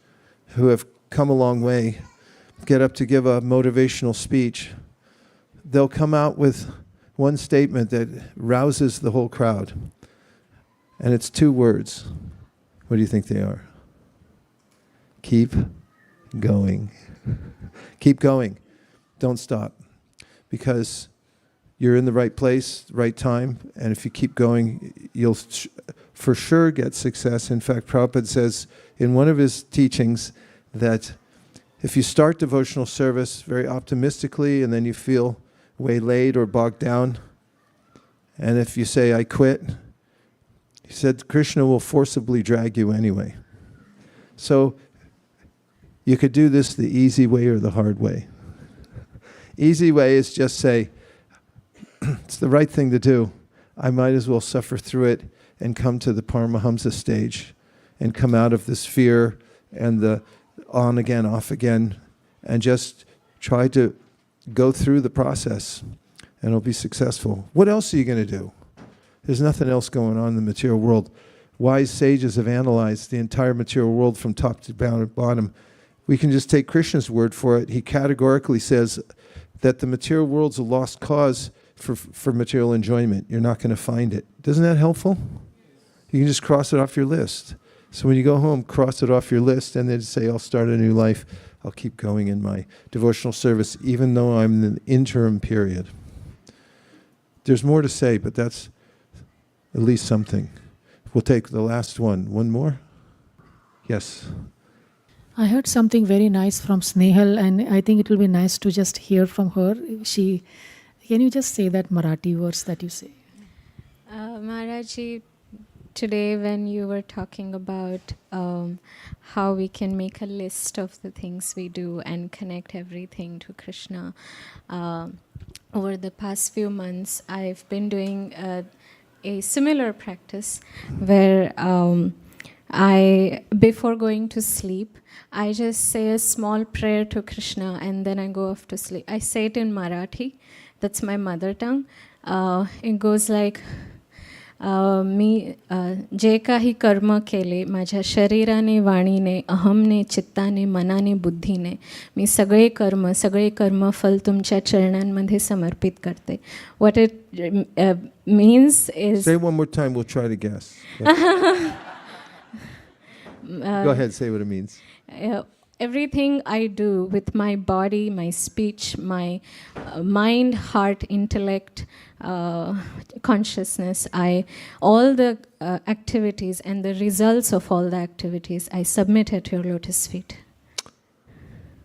who have come a long way, get up to give a motivational speech, they'll come out with one statement that rouses the whole crowd. And it's 2 words. What do you think they are? Keep going. Keep going. Don't stop. Because you're in the right place, right time, and if you keep going, you'll for sure get success. In fact, Prabhupada says in one of his teachings that if you start devotional service very optimistically and then you feel waylaid or bogged down, and if you say, I quit, he said, Krishna will forcibly drag you anyway. So you could do this the easy way or the hard way. Easy way is just say, it's the right thing to do. I might as well suffer through it and come to the Paramahamsa stage and come out of this fear and the on again, off again, and just try to go through the process and it'll be successful. What else are you going to do? There's nothing else going on in the material world. Wise sages have analyzed the entire material world from top to bottom. We can just take Krishna's word for it. He categorically says that the material world's a lost cause for material enjoyment. You're not going to find it. Isn't that helpful? You can just cross it off your list. So when you go home, cross it off your list and then say, I'll start a new life. I'll keep going in my devotional service, even though I'm in the interim period. There's more to say, but that's at least something. We'll take the last one. One more? Yes. I heard something very nice from Snehal, and I think it will be nice to just hear from her. Can you just say that Marathi words that you say? Maharaji, today when you were talking about how we can make a list of the things we do and connect everything to Krishna, over the past few months, I've been doing a similar practice where before going to sleep, I just say a small prayer to Krishna and then I go off to sleep. I say it in Marathi, that's my mother tongue. It goes like, मी जे काही कर्म केले माझ्या शरीराने, वाणीने, अहमने, चित्ताने, मनाने, बुद्धीने, मी सगळे कर्मफल तुमच्या चरणांमध्ये समर्पित करते. What it means is... Say one more time, we'll try to guess. Go ahead, say what it means. Everything I do with my body, my speech, my mind, heart, intellect, consciousness, all the activities and the results of all the activities, I submit at your lotus feet.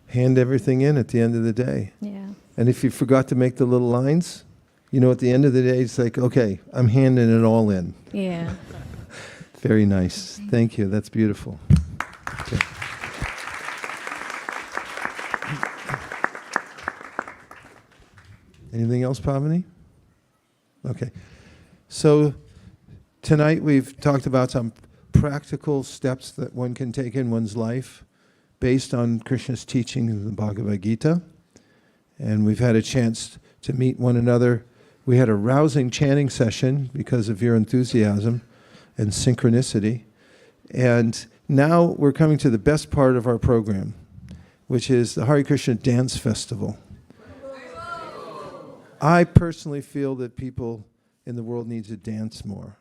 Hand everything in at the end of the day. Yeah. And if you forgot to make the little lines, you know, at the end of the day, it's like, okay, I'm handing it all in. Yeah. Very nice. Thank you. That's beautiful. Okay. Anything else, Pavani? Okay. So tonight we've talked about some practical steps that one can take in one's life based on Krishna's teaching in the Bhagavad Gita. And we've had a chance to meet one another. We had a rousing chanting session because of your enthusiasm and synchronicity. And now we're coming to the best part of our program, which is the Hare Krishna Dance Festival. I personally feel that people in the world need to dance more.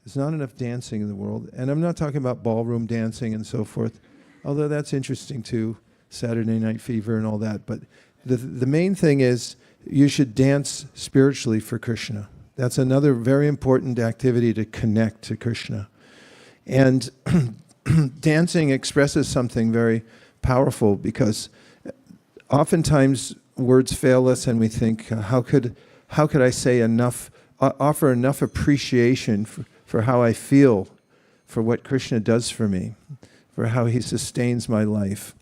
There's not enough dancing in the world. And I'm not talking about ballroom dancing and so forth, although that's interesting too, Saturday Night Fever and all that. But the main thing is you should dance spiritually for Krishna. That's another very important activity to connect to Krishna. And dancing expresses something very powerful because oftentimes words fail us and we think, how could I say enough, offer enough appreciation for how I feel, for what Krishna does for me, for how he sustains my life.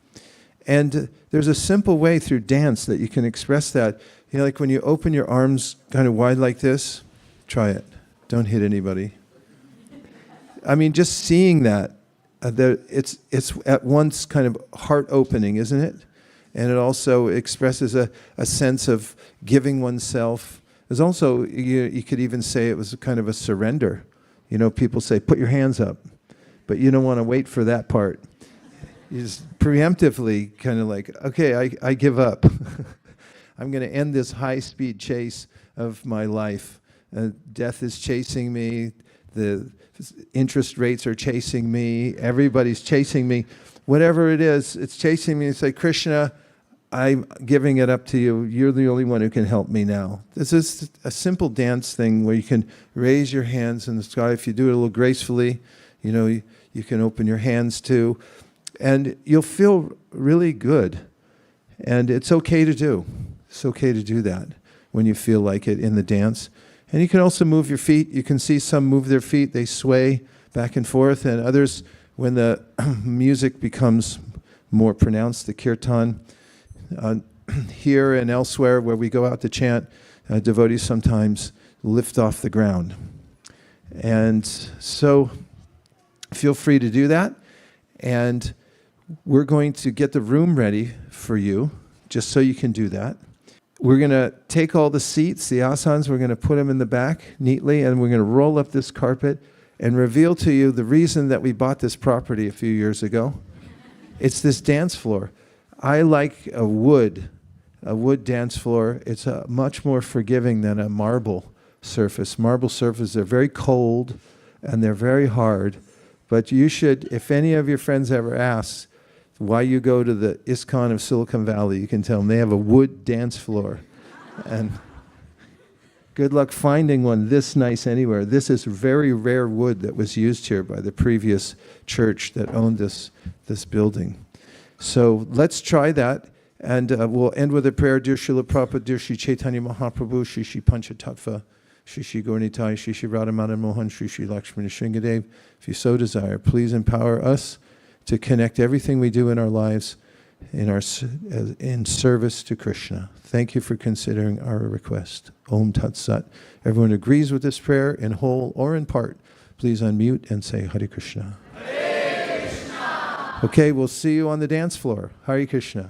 And there's a simple way through dance that you can express that. You know, like when you open your arms kind of wide like this, try it. Don't hit anybody. I mean, just seeing that, it's at once kind of heart-opening, isn't it? And it also expresses a sense of giving oneself. There's also, you could even say it was a kind of a surrender. You know, people say, put your hands up, but you don't want to wait for that part. You just preemptively kind of like, okay, I give up. I'm going to end this high-speed chase of my life. Death is chasing me. The interest rates are chasing me. Everybody's chasing me. Whatever it is, it's chasing me. It's like, Krishna, I'm giving it up to you. You're the only one who can help me now. This is a simple dance thing where you can raise your hands in the sky. If you do it a little gracefully, you know, you can open your hands too. And you'll feel really good. And it's okay to do. It's okay to do that when you feel like it in the dance. And you can also move your feet. You can see some move their feet. They sway back and forth. And others, when the music becomes more pronounced, the kirtan, here and elsewhere where we go out to chant, devotees sometimes lift off the ground. And so feel free to do that. And we're going to get the room ready for you, just so you can do that. We're going to take all the seats, the asanas, we're going to put them in the back neatly, and we're going to roll up this carpet and reveal to you the reason that we bought this property a few years ago. It's this dance floor. I like a wood dance floor. It's much more forgiving than a marble surface. Marble surfaces are very cold and they're very hard. But you should, if any of your friends ever ask why you go to the ISKCON of Silicon Valley, you can tell them they have a wood dance floor. And good luck finding one this nice anywhere. This is very rare wood that was used here by the previous church that owned this building. So let's try that, and we'll end with a prayer. Dear Srila Prabhupada, dear Shri Chaitanya Mahaprabhu, Shri Shri Panchatattva, Shri Shri Gaurnitai, Shri Shri Radhamana Mohan, Shri Shri Lakshmana Shringadev. If you so desire, please empower us to connect everything we do in our lives in service to Krishna. Thank you for considering our request. Om Tat Sat. Everyone agrees with this prayer in whole or in part. Please unmute and say Hare Krishna. Hare Krishna. Okay, we'll see you on the dance floor. Hare Krishna.